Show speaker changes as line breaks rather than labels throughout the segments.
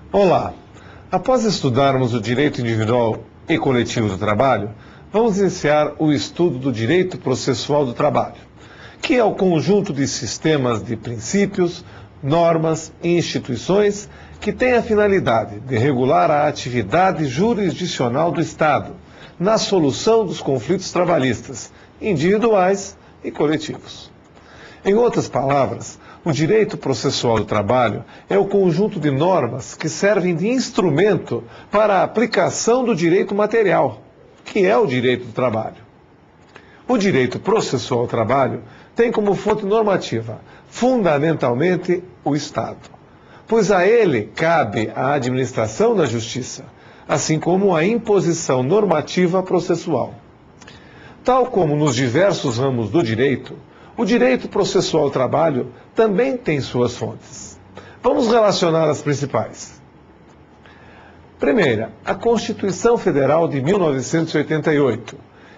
Olá! Após estudarmos o direito individual e coletivo do trabalho, vamos iniciar o estudo do direito processual do trabalho, que é o conjunto de sistemas de princípios, normas e instituições que tem a finalidade de regular a atividade jurisdicional do Estado na solução dos conflitos trabalhistas, individuais e coletivos. Em outras palavras, o direito processual do trabalho é o conjunto de normas que servem de instrumento para a aplicação do direito material, que é o direito do trabalho. O direito processual do trabalho tem como fonte normativa, fundamentalmente, o Estado, pois a ele cabe a administração da justiça, assim como a imposição normativa processual. Tal como nos diversos ramos do direito, o direito processual do trabalho também tem suas fontes. Vamos relacionar as principais. Primeira, a Constituição Federal de 1988,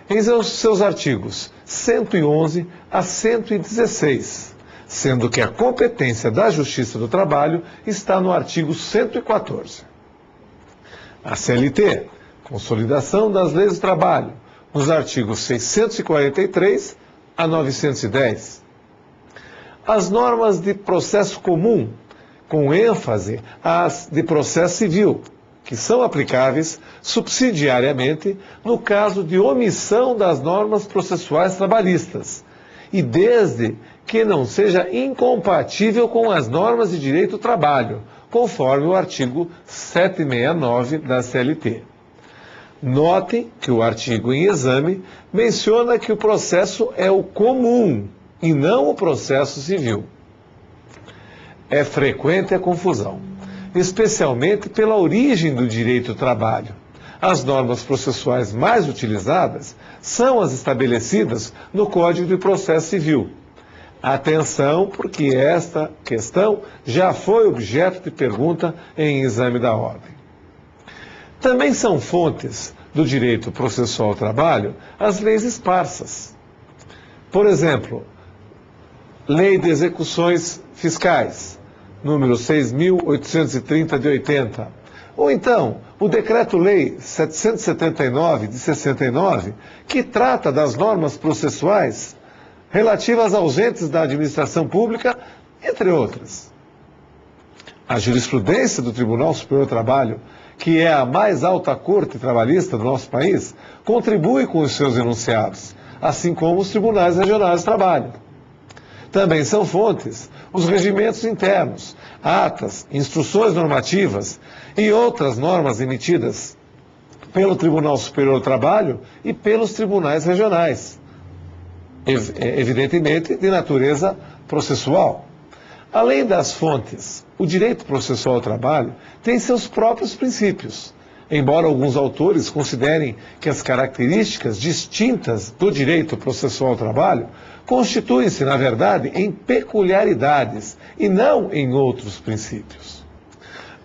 em seus artigos 111 a 116, sendo que a competência da Justiça do Trabalho está no artigo 114. A CLT, Consolidação das Leis do Trabalho, nos artigos 643 a 910. As normas de processo comum, com ênfase às de processo civil, que são aplicáveis subsidiariamente no caso de omissão das normas processuais trabalhistas, e desde que não seja incompatível com as normas de direito do trabalho, conforme o artigo 769 da CLT. Notem que o artigo em exame menciona que o processo é o comum e não o processo civil. É frequente a confusão, especialmente pela origem do direito do trabalho. As normas processuais mais utilizadas são as estabelecidas no Código de Processo Civil. Atenção, porque esta questão já foi objeto de pergunta em exame da ordem. Também são fontes do direito processual ao trabalho as leis esparsas. Por exemplo, Lei de Execuções Fiscais, número 6.830 de 80. Ou então, o Decreto-Lei 779 de 69, que trata das normas processuais relativas aos entes da administração pública, entre outras. A jurisprudência do Tribunal Superior do Trabalho, que é a mais alta corte trabalhista do nosso país, contribui com os seus enunciados, assim como os tribunais regionais de trabalho. Também são fontes os regimentos internos, atas, instruções normativas e outras normas emitidas pelo Tribunal Superior do Trabalho e pelos tribunais regionais, evidentemente de natureza processual. Além das fontes, o direito processual ao trabalho tem seus próprios princípios, embora alguns autores considerem que as características distintas do direito processual ao trabalho constituem-se, na verdade, em peculiaridades e não em outros princípios.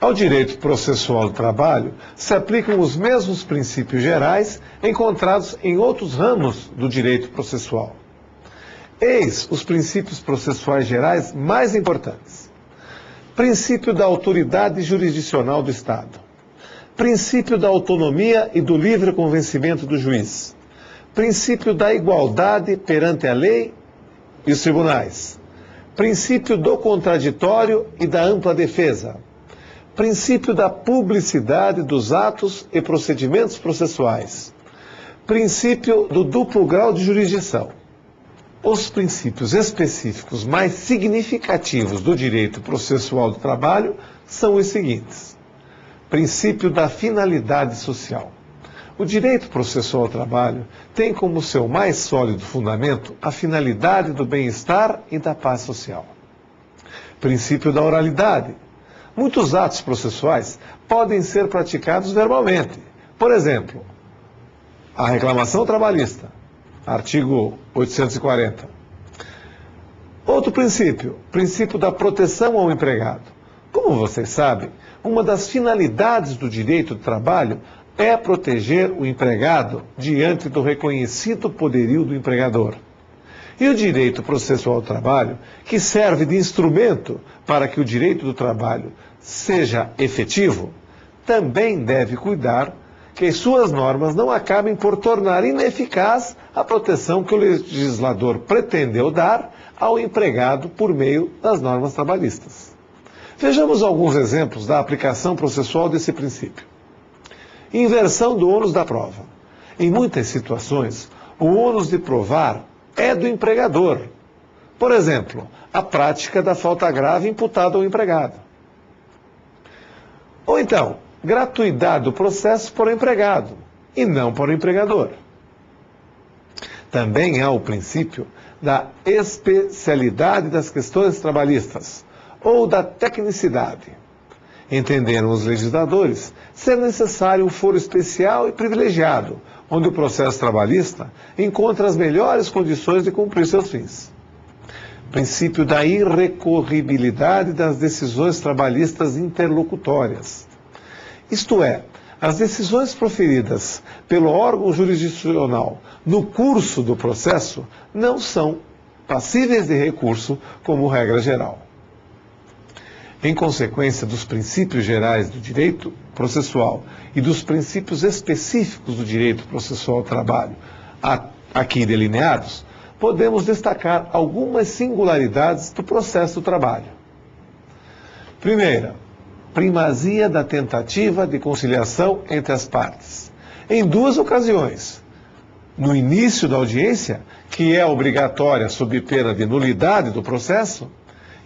Ao direito processual do trabalho se aplicam os mesmos princípios gerais encontrados em outros ramos do direito processual. Eis os princípios processuais gerais mais importantes. Princípio da autoridade jurisdicional do Estado. Princípio da autonomia e do livre convencimento do juiz. Princípio da igualdade perante a lei e os tribunais. Princípio do contraditório e da ampla defesa. Princípio da publicidade dos atos e procedimentos processuais. Princípio do duplo grau de jurisdição. Os princípios específicos mais significativos do direito processual do trabalho são os seguintes. Princípio da finalidade social. O direito processual ao trabalho tem como seu mais sólido fundamento a finalidade do bem-estar e da paz social. Princípio da oralidade. Muitos atos processuais podem ser praticados verbalmente. Por exemplo, a reclamação trabalhista, artigo 840. Outro princípio, princípio da proteção ao empregado. Como vocês sabem, uma das finalidades do direito do trabalho é proteger o empregado diante do reconhecido poderio do empregador. E o direito processual do trabalho, que serve de instrumento para que o direito do trabalho seja efetivo, também deve cuidar que as suas normas não acabem por tornar ineficaz a proteção que o legislador pretendeu dar ao empregado por meio das normas trabalhistas. Vejamos alguns exemplos da aplicação processual desse princípio. Inversão do ônus da prova. Em muitas situações, o ônus de provar é do empregador. Por exemplo, a prática da falta grave imputada ao empregado. Ou então, gratuidade do processo por empregado e não por empregador. Também há o princípio da especialidade das questões trabalhistas ou da tecnicidade. Entenderam os legisladores ser necessário um foro especial e privilegiado, onde o processo trabalhista encontra as melhores condições de cumprir seus fins. Princípio da irrecorribilidade das decisões trabalhistas interlocutórias. Isto é, as decisões proferidas pelo órgão jurisdicional no curso do processo não são passíveis de recurso como regra geral. Em consequência dos princípios gerais do direito processual e dos princípios específicos do direito processual do trabalho, aqui delineados, podemos destacar algumas singularidades do processo do trabalho. Primeira, primazia da tentativa de conciliação entre as partes. Em duas ocasiões. No início da audiência, que é obrigatória sob pena de nulidade do processo,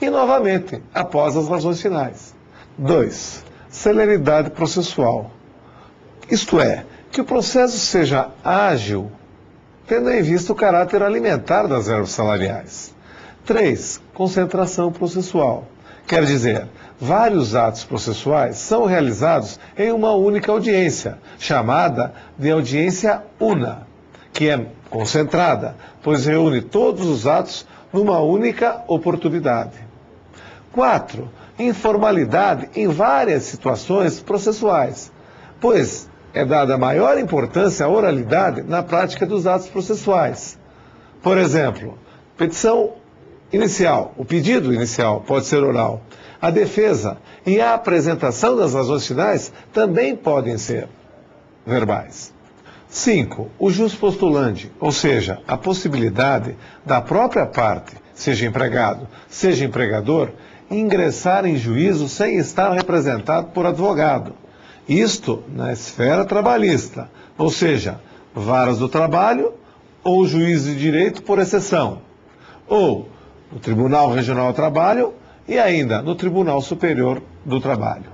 e, novamente, após as razões finais. 2. Celeridade processual. Isto é, que o processo seja ágil, tendo em vista o caráter alimentar das verbas salariais. 3. Concentração processual. Quer dizer, vários atos processuais são realizados em uma única audiência, chamada de audiência una, que é concentrada, pois reúne todos os atos numa única oportunidade. 4. Informalidade em várias situações processuais, pois é dada maior importância à oralidade na prática dos atos processuais. Por exemplo, petição inicial, o pedido inicial pode ser oral. A defesa e a apresentação das razões finais também podem ser verbais. 5. O jus postulandi, ou seja, a possibilidade da própria parte, seja empregado, seja empregador, ingressar em juízo sem estar representado por advogado. Isto na esfera trabalhista, ou seja, varas do trabalho ou juiz de direito por exceção, ou no Tribunal Regional do Trabalho e ainda no Tribunal Superior do Trabalho.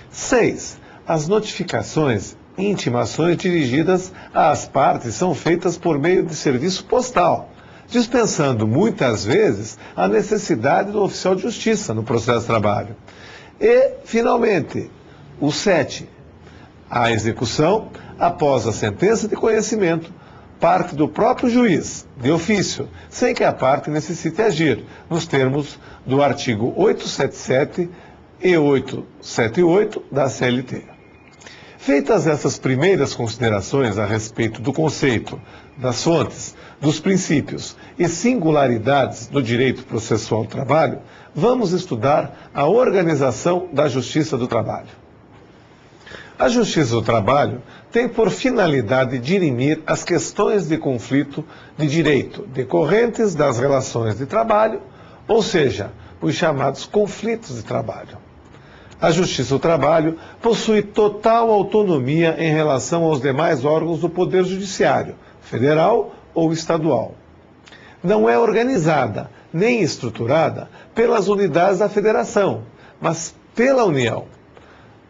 6. As notificações e intimações dirigidas às partes são feitas por meio de serviço postal, dispensando muitas vezes a necessidade do oficial de justiça no processo de trabalho. E, finalmente, o 7. A execução, após a sentença de conhecimento, parte do próprio juiz, de ofício, sem que a parte necessite agir, nos termos do artigo 877 e 878 da CLT. Feitas essas primeiras considerações a respeito do conceito, das fontes, dos princípios e singularidades do direito processual do trabalho, vamos estudar a organização da Justiça do Trabalho. A Justiça do Trabalho tem por finalidade dirimir as questões de conflito de direito decorrentes das relações de trabalho, ou seja, os chamados conflitos de trabalho. A Justiça do Trabalho possui total autonomia em relação aos demais órgãos do Poder Judiciário, federal ou estadual. Não é organizada nem estruturada pelas unidades da Federação, mas pela União.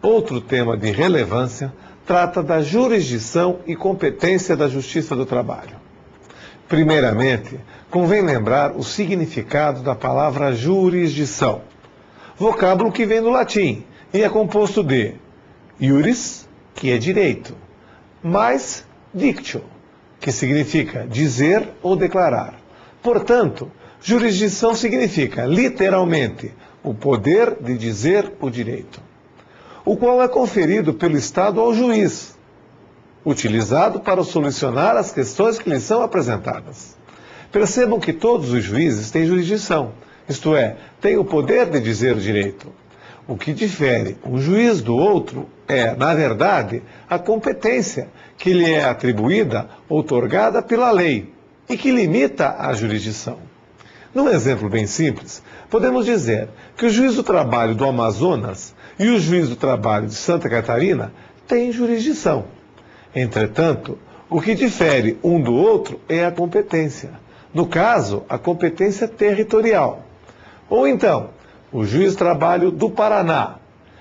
Outro tema de relevância trata da jurisdição e competência da Justiça do Trabalho. Primeiramente, convém lembrar o significado da palavra jurisdição, vocábulo que vem do latim e é composto de iuris, que é direito, mais dictio, que significa dizer ou declarar. Portanto, jurisdição significa, literalmente, o poder de dizer o direito, o qual é conferido pelo Estado ao juiz, utilizado para solucionar as questões que lhe são apresentadas. Percebam que todos os juízes têm jurisdição, isto é, têm o poder de dizer o direito. O que difere um juiz do outro é, na verdade, a competência que lhe é atribuída, outorgada pela lei, e que limita a jurisdição. Num exemplo bem simples, podemos dizer que o juiz do trabalho do Amazonas e o juiz do trabalho de Santa Catarina têm jurisdição. Entretanto, o que difere um do outro é a competência. No caso, a competência territorial. Ou então, o juiz de trabalho do Paraná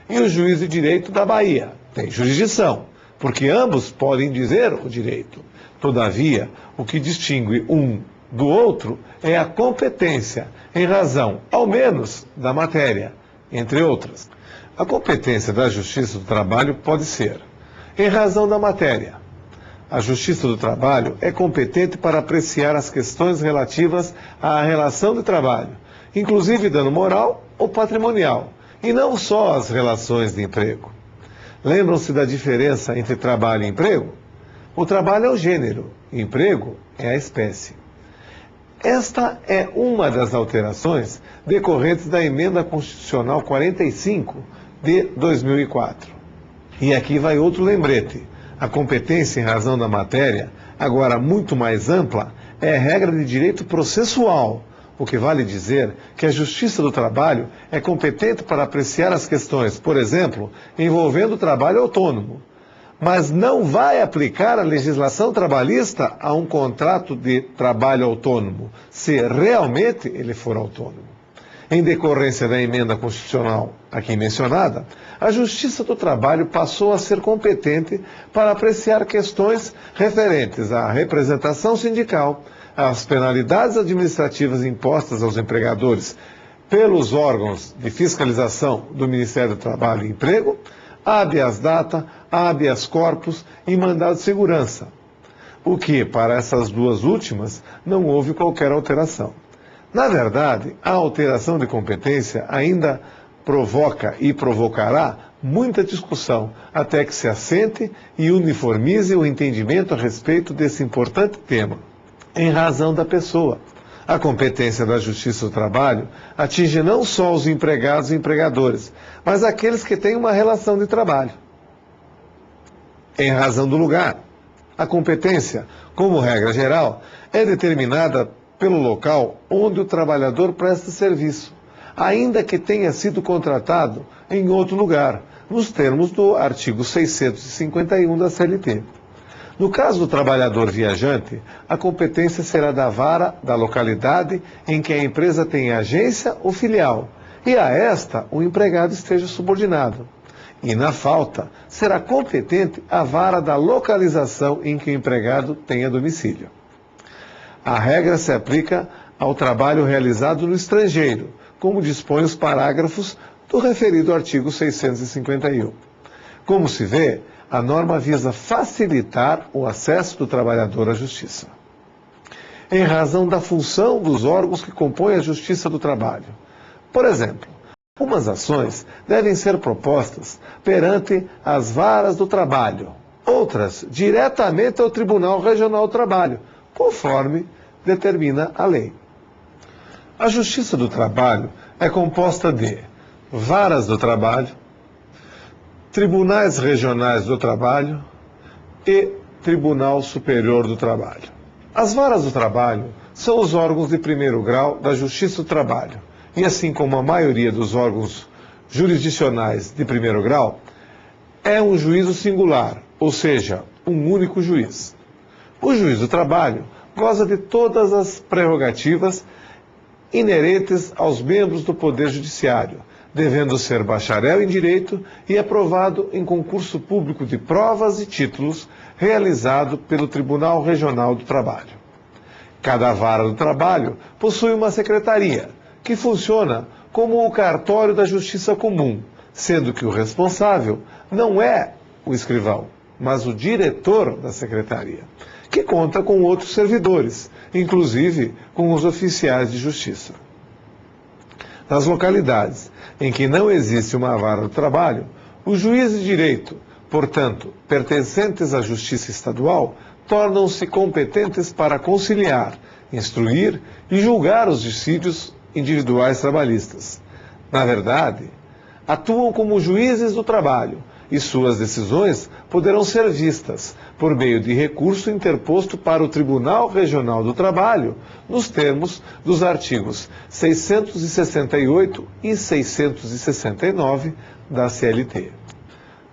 e o juiz de direito da Bahia têm jurisdição, porque ambos podem dizer o direito. Todavia, o que distingue um do outro é a competência, em razão, ao menos, da matéria, entre outras. A competência da Justiça do Trabalho pode ser, em razão da matéria. A Justiça do Trabalho é competente para apreciar as questões relativas à relação de trabalho, inclusive dano moral ou patrimonial, e não só as relações de emprego. Lembram-se da diferença entre trabalho e emprego? O trabalho é o gênero, e emprego é a espécie. Esta é uma das alterações decorrentes da Emenda Constitucional 45 de 2004. E aqui vai outro lembrete. A competência em razão da matéria, agora muito mais ampla, é regra de direito processual, o que vale dizer que a Justiça do Trabalho é competente para apreciar as questões, por exemplo, envolvendo o trabalho autônomo, mas não vai aplicar a legislação trabalhista a um contrato de trabalho autônomo, se realmente ele for autônomo. Em decorrência da emenda constitucional aqui mencionada, a Justiça do Trabalho passou a ser competente para apreciar questões referentes à representação sindical, às penalidades administrativas impostas aos empregadores pelos órgãos de fiscalização do Ministério do Trabalho e Emprego, habeas data, habeas corpus e mandado de segurança, o que, para essas duas últimas, não houve qualquer alteração. Na verdade, a alteração de competência ainda provoca e provocará muita discussão até que se assente e uniformize o entendimento a respeito desse importante tema, em razão da pessoa. A competência da Justiça do Trabalho atinge não só os empregados e empregadores, mas aqueles que têm uma relação de trabalho. Em razão do lugar, a competência, como regra geral, é determinada pelo local onde o trabalhador presta serviço, ainda que tenha sido contratado em outro lugar, nos termos do artigo 651 da CLT. No caso do trabalhador viajante, a competência será da vara da localidade em que a empresa tem agência ou filial, e a esta o empregado esteja subordinado. E, na falta, será competente a vara da localização em que o empregado tenha domicílio. A regra se aplica ao trabalho realizado no estrangeiro, como dispõem os parágrafos do referido artigo 651. Como se vê, a norma visa facilitar o acesso do trabalhador à justiça. Em razão da função dos órgãos que compõem a Justiça do Trabalho. Por exemplo, algumas ações devem ser propostas perante as varas do trabalho, outras diretamente ao Tribunal Regional do Trabalho, conforme determina a lei. A Justiça do Trabalho é composta de varas do trabalho, tribunais regionais do trabalho e Tribunal Superior do Trabalho. As varas do trabalho são os órgãos de primeiro grau da Justiça do Trabalho, e assim como a maioria dos órgãos jurisdicionais de primeiro grau, é um juízo singular, ou seja, um único juiz. O juiz do trabalho goza de todas as prerrogativas inerentes aos membros do Poder Judiciário, devendo ser bacharel em Direito e aprovado em concurso público de provas e títulos realizado pelo Tribunal Regional do Trabalho. Cada vara do trabalho possui uma secretaria, que funciona como o cartório da Justiça Comum, sendo que o responsável não é o escrivão, mas o diretor da secretaria, que conta com outros servidores, inclusive com os oficiais de justiça. Nas localidades em que não existe uma vara do trabalho, os juízes de direito, portanto, pertencentes à Justiça Estadual, tornam-se competentes para conciliar, instruir e julgar os dissídios individuais trabalhistas. Na verdade, atuam como juízes do trabalho e suas decisões poderão ser vistas por meio de recurso interposto para o Tribunal Regional do Trabalho, nos termos dos artigos 668 e 669 da CLT.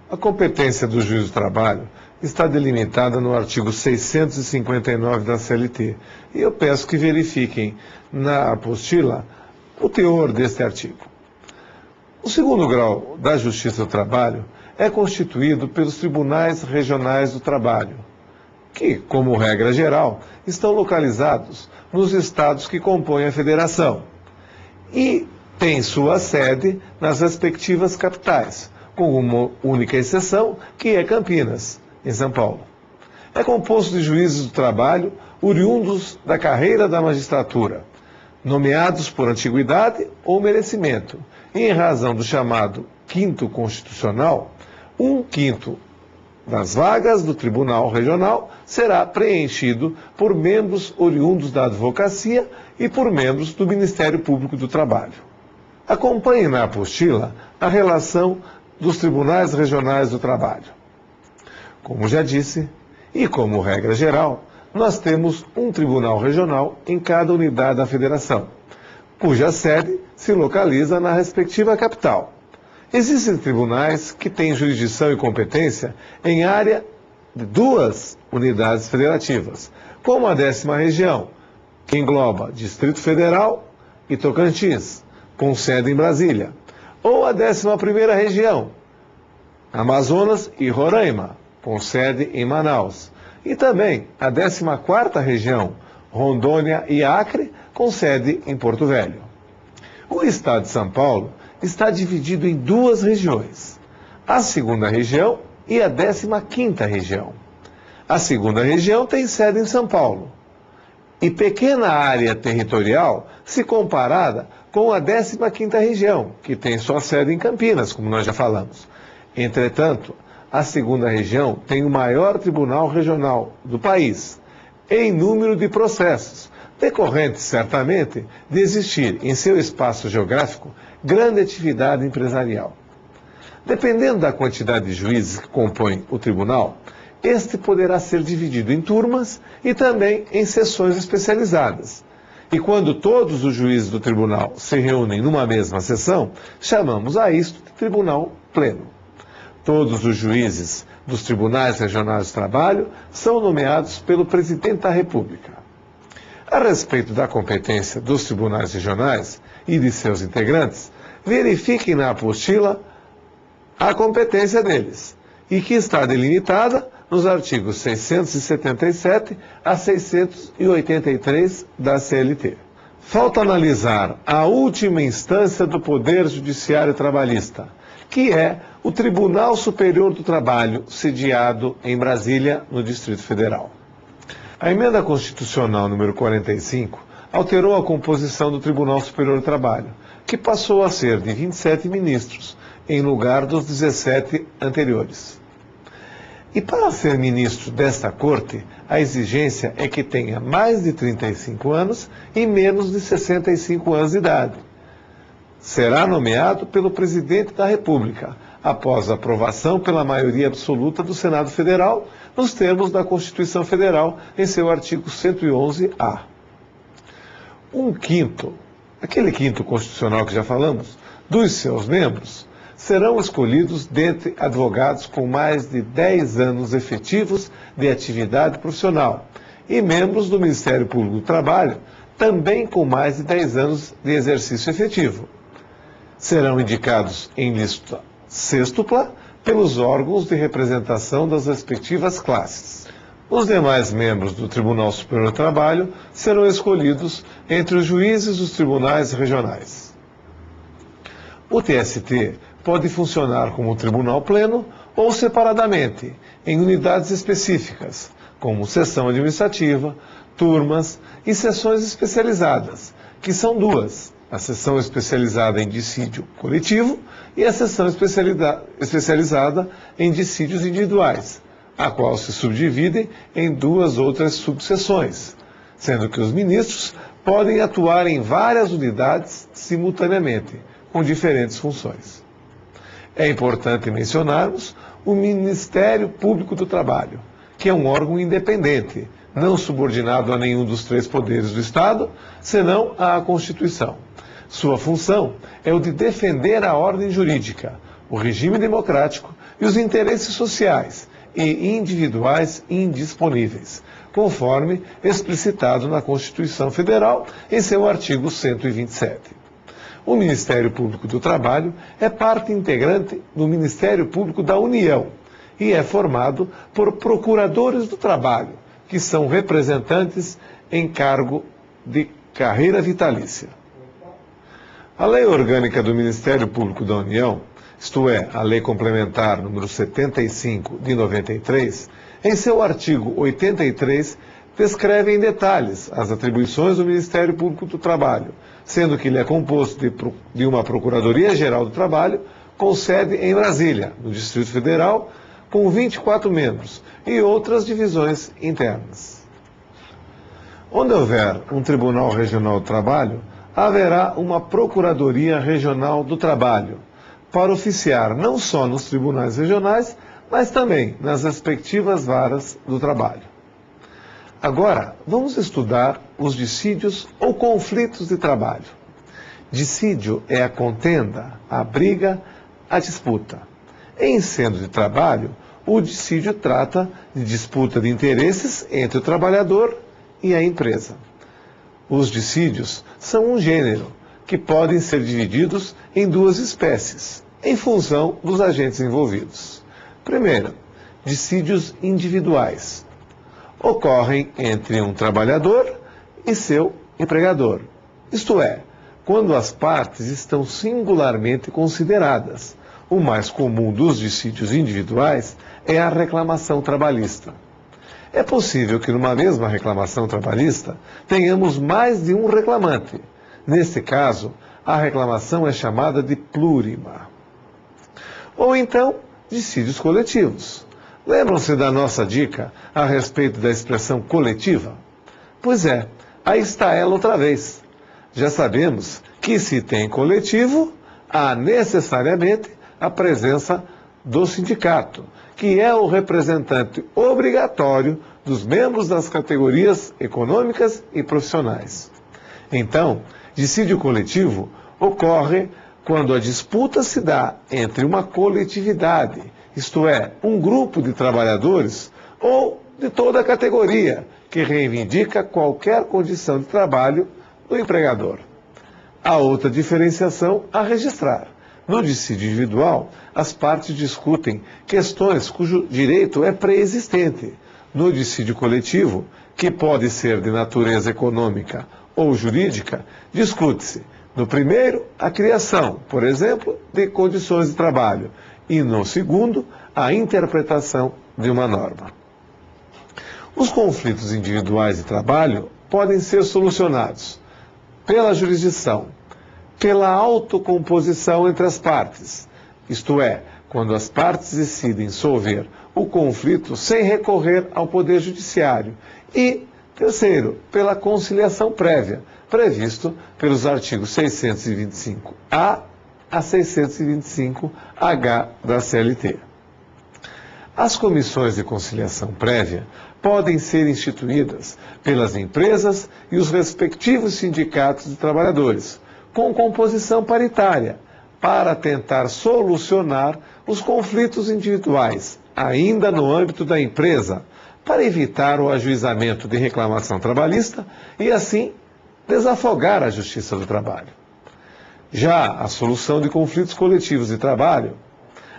A competência do juiz do trabalho está delimitada no artigo 659 da CLT, e eu peço que verifiquem na apostila o teor deste artigo. O segundo grau da Justiça do Trabalho é constituído pelos Tribunais Regionais do Trabalho, que, como regra geral, estão localizados nos estados que compõem a federação e têm sua sede nas respectivas capitais, com uma única exceção, que é Campinas, em São Paulo. É composto de juízes do trabalho oriundos da carreira da magistratura, nomeados por antiguidade ou merecimento, e em razão do chamado quinto constitucional, 1/5 das vagas do Tribunal Regional será preenchido por membros oriundos da advocacia e por membros do Ministério Público do Trabalho. Acompanhe na apostila a relação dos Tribunais Regionais do Trabalho. Como já disse, e como regra geral, nós temos um tribunal regional em cada unidade da federação, cuja sede se localiza na respectiva capital. Existem tribunais que têm jurisdição e competência em área de 2 unidades federativas, como a 10ª região, que engloba Distrito Federal e Tocantins, com sede em Brasília, ou a 11ª região, Amazonas e Roraima, com sede em Manaus, e também a 14ª região, Rondônia e Acre, com sede em Porto Velho. O estado de São Paulo está dividido em 2 regiões, a 2ª região e a 15ª região. A 2ª região tem sede em São Paulo, e pequena área territorial se comparada com a 15ª região, que tem sua sede em Campinas, como nós já falamos. Entretanto, a 2ª região tem o maior tribunal regional do país, em número de processos, decorrente, certamente, de existir em seu espaço geográfico grande atividade empresarial. Dependendo da quantidade de juízes que compõem o tribunal, este poderá ser dividido em turmas e também em sessões especializadas. E quando todos os juízes do tribunal se reúnem numa mesma sessão, chamamos a isto de tribunal pleno. Todos os juízes dos tribunais regionais do trabalho são nomeados pelo presidente da República. A respeito da competência dos tribunais regionais e de seus integrantes, verifiquem na apostila a competência deles, e que está delimitada nos artigos 677 a 683 da CLT. Falta analisar a última instância do Poder Judiciário Trabalhista, que é o Tribunal Superior do Trabalho, sediado em Brasília, no Distrito Federal. A emenda constitucional número 45 alterou a composição do Tribunal Superior do Trabalho, que passou a ser de 27 ministros, em lugar dos 17 anteriores. E para ser ministro desta corte, a exigência é que tenha mais de 35 anos e menos de 65 anos de idade. Será nomeado pelo presidente da República, após a aprovação pela maioria absoluta do Senado Federal, nos termos da Constituição Federal, em seu artigo 111-A. 1/5, aquele quinto constitucional que já falamos, dos seus membros, serão escolhidos dentre advogados com mais de 10 anos efetivos de atividade profissional e membros do Ministério Público do Trabalho, também com mais de 10 anos de exercício efetivo. Serão indicados em lista sêxtupla pelos órgãos de representação das respectivas classes. Os demais membros do Tribunal Superior do Trabalho serão escolhidos entre os juízes dos tribunais regionais. O TST pode funcionar como tribunal pleno ou separadamente, em unidades específicas, como seção administrativa, turmas e sessões especializadas, que são 2, a seção especializada em dissídio coletivo e a seção especializada em dissídios individuais, a qual se subdividem em 2 outras subseções, sendo que os ministros podem atuar em várias unidades simultaneamente, com diferentes funções. É importante mencionarmos o Ministério Público do Trabalho, que é um órgão independente, não subordinado a nenhum dos três poderes do Estado, senão à Constituição. Sua função é o de defender a ordem jurídica, o regime democrático e os interesses sociais e individuais indisponíveis, conforme explicitado na Constituição Federal em seu artigo 127. O Ministério Público do Trabalho é parte integrante do Ministério Público da União e é formado por procuradores do trabalho, que são representantes em cargo de carreira vitalícia. A Lei Orgânica do Ministério Público da União, isto é, a Lei Complementar número 75 de 93, em seu artigo 83, descreve em detalhes as atribuições do Ministério Público do Trabalho, sendo que ele é composto de uma Procuradoria-Geral do Trabalho, com sede em Brasília, no Distrito Federal, com 24 membros, e outras divisões internas. Onde houver um Tribunal Regional do Trabalho, haverá uma Procuradoria Regional do Trabalho, para oficiar não só nos tribunais regionais, mas também nas respectivas varas do trabalho. Agora, vamos estudar os dissídios ou conflitos de trabalho. Dissídio é a contenda, a briga, a disputa. Em sendo de trabalho, o dissídio trata de disputa de interesses entre o trabalhador e a empresa. Os dissídios são um gênero que podem ser divididos em duas espécies, em função dos agentes envolvidos. Primeiro, dissídios individuais. Ocorrem entre um trabalhador e seu empregador. Isto é, quando as partes estão singularmente consideradas. O mais comum dos dissídios individuais é a reclamação trabalhista. É possível que numa mesma reclamação trabalhista tenhamos mais de um reclamante. Neste caso, a reclamação é chamada de plurima. Ou então, dissídios coletivos. Lembram-se da nossa dica a respeito da expressão coletiva? Pois é, aí está ela outra vez. Já sabemos que se tem coletivo, há necessariamente a presença do sindicato, que é o representante obrigatório dos membros das categorias econômicas e profissionais. Então, dissídio coletivo ocorre quando a disputa se dá entre uma coletividade, isto é, um grupo de trabalhadores ou de toda a categoria que reivindica qualquer condição de trabalho do empregador. Há outra diferenciação a registrar. No dissídio individual, as partes discutem questões cujo direito é pré-existente. No dissídio coletivo, que pode ser de natureza econômica ou jurídica, discute-se, no primeiro, a criação, por exemplo, de condições de trabalho, e no segundo, a interpretação de uma norma. Os conflitos individuais de trabalho podem ser solucionados pela jurisdição, pela autocomposição entre as partes, isto é, quando as partes decidem solver o conflito sem recorrer ao Poder Judiciário, e, terceiro, pela conciliação prévia, previsto pelos artigos 625-A a 625-H da CLT. As comissões de conciliação prévia podem ser instituídas pelas empresas e os respectivos sindicatos de trabalhadores, com composição paritária, para tentar solucionar os conflitos individuais, ainda no âmbito da empresa, para evitar o ajuizamento de reclamação trabalhista e, assim, desafogar a Justiça do Trabalho. Já a solução de conflitos coletivos de trabalho,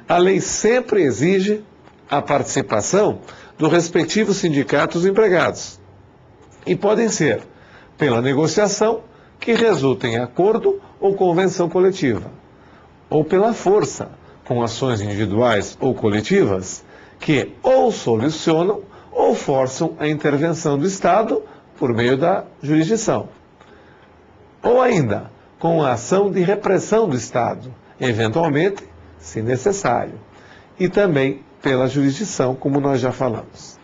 a lei sempre exige a participação do respectivo sindicato dos empregados. E podem ser pela negociação, que resulta em acordo ou convenção coletiva, ou pela força, com ações individuais ou coletivas, que ou solucionam ou forçam a intervenção do Estado por meio da jurisdição. Ou ainda, com a ação de repressão do Estado, eventualmente, se necessário, e também pela jurisdição, como nós já falamos.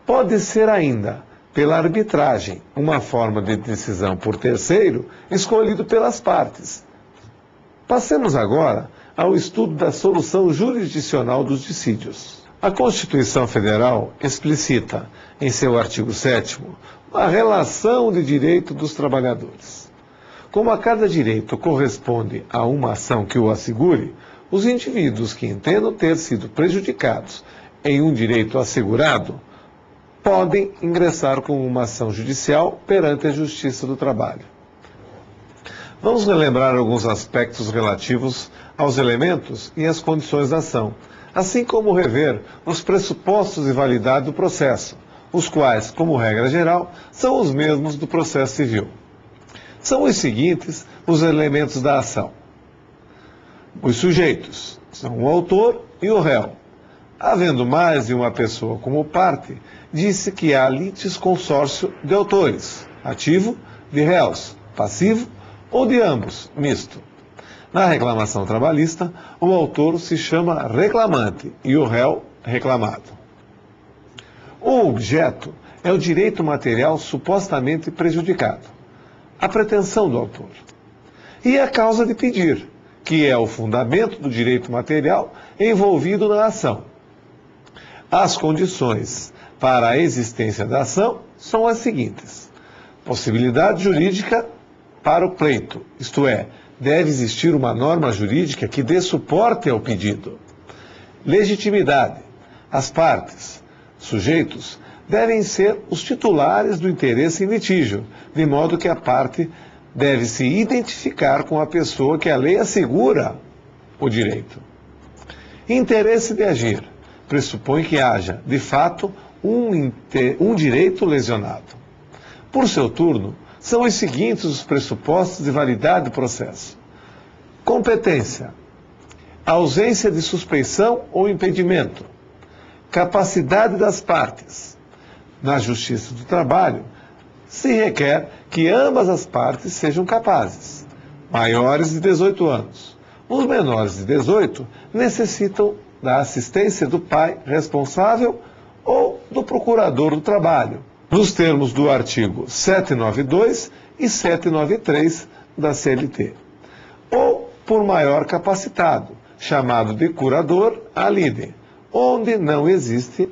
Pode ser ainda pela arbitragem, uma forma de decisão por terceiro escolhido pelas partes. Passemos agora ao estudo da solução jurisdicional dos dissídios. A Constituição Federal explicita, em seu artigo 7º, a relação de direito dos trabalhadores. Como a cada direito corresponde a uma ação que o assegure, os indivíduos que entendam ter sido prejudicados em um direito assegurado podem ingressar com uma ação judicial perante a Justiça do Trabalho. Vamos relembrar alguns aspectos relativos aos elementos e às condições da ação, assim como rever os pressupostos de validade do processo, os quais, como regra geral, são os mesmos do processo civil. São os seguintes os elementos da ação. Os sujeitos são o autor e o réu. Havendo mais de uma pessoa como parte, disse que há litisconsórcio de autores, ativo, de réus, passivo ou de ambos, misto. Na reclamação trabalhista, o autor se chama reclamante e o réu, reclamado. O objeto é o direito material supostamente prejudicado, a pretensão do autor. E a causa de pedir, que é o fundamento do direito material envolvido na ação. As condições para a existência da ação são as seguintes: possibilidade jurídica para o pleito, isto é, deve existir uma norma jurídica que dê suporte ao pedido. Legitimidade. As partes, sujeitos, devem ser os titulares do interesse em litígio, de modo que a parte deve se identificar com a pessoa que a lei assegura o direito. Interesse de agir. Pressupõe que haja, de fato, um direito lesionado. Por seu turno, são os seguintes os pressupostos de validade do processo. Competência. Ausência de suspeição ou impedimento. Capacidade das partes. Na Justiça do Trabalho, se requer que ambas as partes sejam capazes, maiores de 18 anos. Os menores de 18 necessitam da assistência do pai responsável ou do procurador do trabalho, nos termos do artigo 792 e 793 da CLT, ou por maior capacitado, chamado de curador à lide, onde não existe,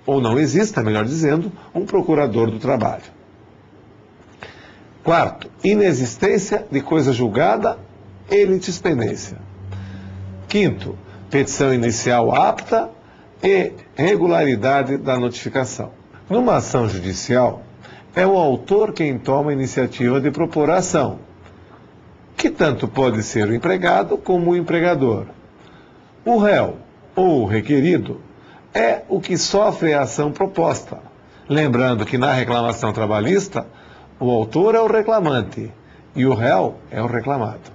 ou não exista, melhor dizendo, um procurador do trabalho. Quarto, inexistência de coisa julgada e litispendência. Quinto, petição inicial apta e regularidade da notificação. Numa ação judicial, é o autor quem toma a iniciativa de propor a ação, que tanto pode ser o empregado como o empregador. O réu, ou o requerido, é o que sofre a ação proposta. Lembrando que na reclamação trabalhista, o autor é o reclamante e o réu é o reclamado.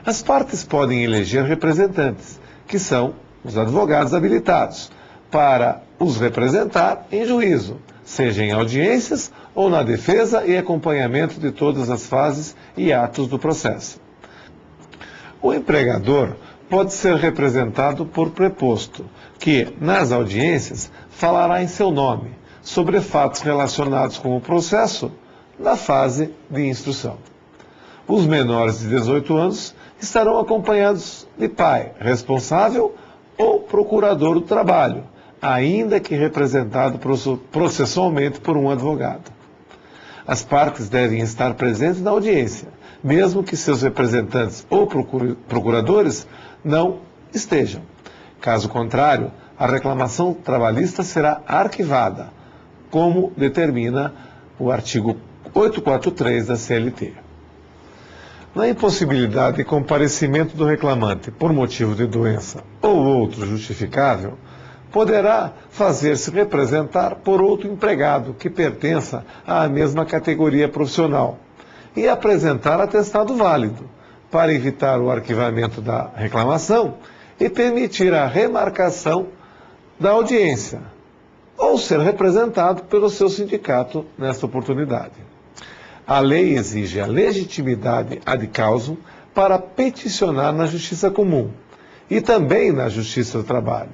As partes podem eleger representantes, que são os advogados habilitados, para os representar em juízo, seja em audiências ou na defesa e acompanhamento de todas as fases e atos do processo. O empregador pode ser representado por preposto, que, nas audiências, falará em seu nome, sobre fatos relacionados com o processo, na fase de instrução. Os menores de 18 anos estarão acompanhados de pai, responsável ou procurador do trabalho, ainda que representado processualmente por um advogado. As partes devem estar presentes na audiência, mesmo que seus representantes ou procuradores não estejam. Caso contrário, a reclamação trabalhista será arquivada, como determina o artigo 843 da CLT. Na impossibilidade de comparecimento do reclamante por motivo de doença ou outro justificável, poderá fazer-se representar por outro empregado que pertença à mesma categoria profissional e apresentar atestado válido, para evitar o arquivamento da reclamação e permitir a remarcação da audiência, ou ser representado pelo seu sindicato nesta oportunidade. A lei exige a legitimidade ad causum para peticionar na Justiça Comum e também na Justiça do Trabalho.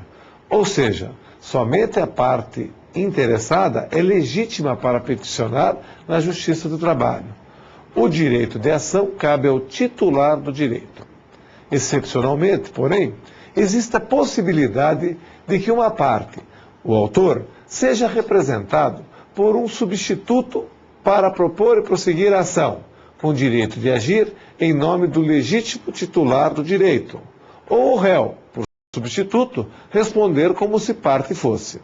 Ou seja, somente a parte interessada é legítima para peticionar na Justiça do Trabalho. O direito de ação cabe ao titular do direito. Excepcionalmente, porém, existe a possibilidade de que uma parte, o autor, seja representado por um substituto para propor e prosseguir a ação, com direito de agir em nome do legítimo titular do direito, ou o réu, por substituto, responder como se parte fosse.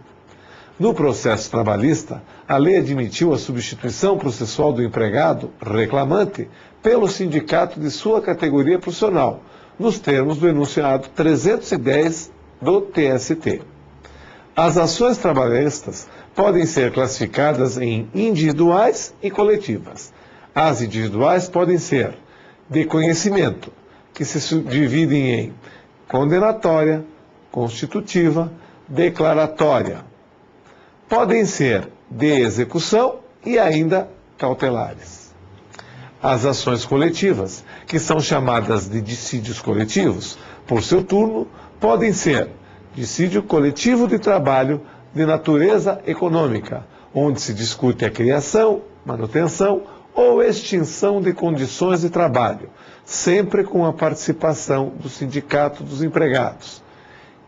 No processo trabalhista, a lei admitiu a substituição processual do empregado, reclamante, pelo sindicato de sua categoria profissional, nos termos do enunciado 310 do TST. As ações trabalhistas podem ser classificadas em individuais e coletivas. As individuais podem ser de conhecimento, que se subdividem em condenatória, constitutiva, declaratória. Podem ser de execução e ainda cautelares. As ações coletivas, que são chamadas de dissídios coletivos, por seu turno, podem ser dissídio coletivo de trabalho de natureza econômica, onde se discute a criação, manutenção ou extinção de condições de trabalho, sempre com a participação do sindicato dos empregados.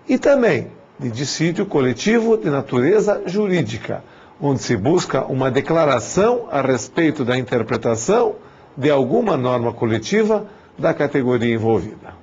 E também de dissídio coletivo de natureza jurídica, onde se busca uma declaração a respeito da interpretação de alguma norma coletiva da categoria envolvida.